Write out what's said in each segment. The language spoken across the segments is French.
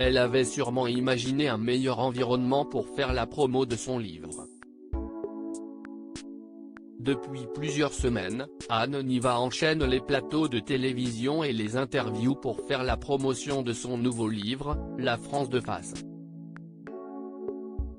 Elle avait sûrement imaginé un meilleur environnement pour faire la promo de son livre. Depuis plusieurs semaines, Anne Niva enchaîne les plateaux de télévision et les interviews pour faire la promotion de son nouveau livre, La France de face.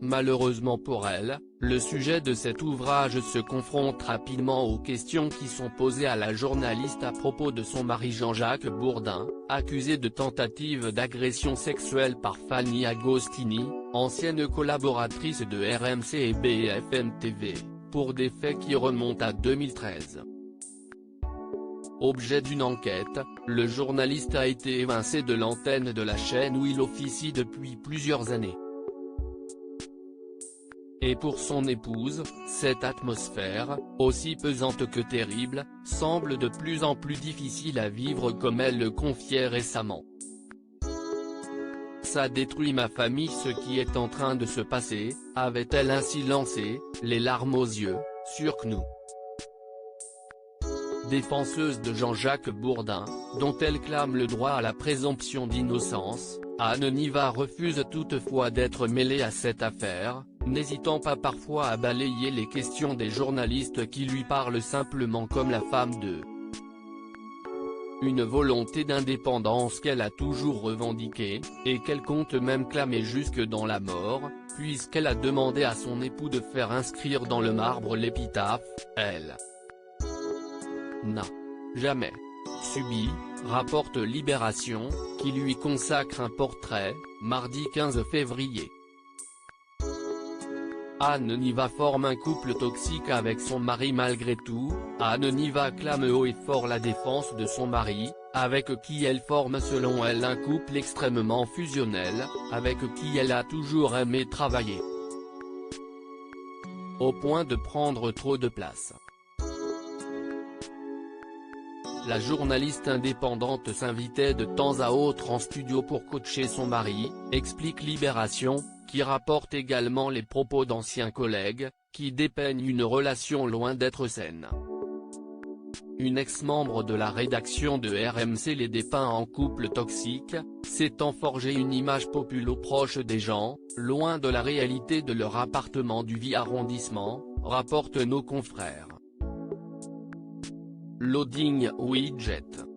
Malheureusement pour elle, le sujet de cet ouvrage se confronte rapidement aux questions qui sont posées à la journaliste à propos de son mari Jean-Jacques Bourdin, accusé de tentative d'agression sexuelle par Fanny Agostini, ancienne collaboratrice de RMC et BFM TV, pour des faits qui remontent à 2013. Objet d'une enquête, le journaliste a été évincé de l'antenne de la chaîne où il officie depuis plusieurs années. Et pour son épouse, cette atmosphère, aussi pesante que terrible, semble de plus en plus difficile à vivre comme elle le confiait récemment. Ça détruit ma famille ce qui est en train de se passer, avait-elle ainsi lancé, les larmes aux yeux, sur CNews. Défenseuse de Jean-Jacques Bourdin, dont elle clame le droit à la présomption d'innocence, Anne Niva refuse toutefois d'être mêlée à cette affaire, n'hésitant pas parfois à balayer les questions des journalistes qui lui parlent simplement comme la femme d'eux. Une volonté d'indépendance qu'elle a toujours revendiquée, et qu'elle compte même clamer jusque dans la mort, puisqu'elle a demandé à son époux de faire inscrire dans le marbre l'épitaphe, elle n'a jamais subi, rapporte Libération, qui lui consacre un portrait, mardi 15 février. Anne Niva forme un couple toxique avec son mari malgré tout. Anne Niva clame haut et fort la défense de son mari, avec qui elle forme selon elle un couple extrêmement fusionnel, avec qui elle a toujours aimé travailler. Au point de prendre trop de place. La journaliste indépendante s'invitait de temps à autre en studio pour coacher son mari, explique Libération, qui rapporte également les propos d'anciens collègues, qui dépeignent une relation loin d'être saine. Une ex-membre de la rédaction de RMC les dépeint en couple toxique, s'étant forgé une image populaire proche des gens, loin de la réalité de leur appartement du 8e arrondissement, rapportent nos confrères. Loading Widget.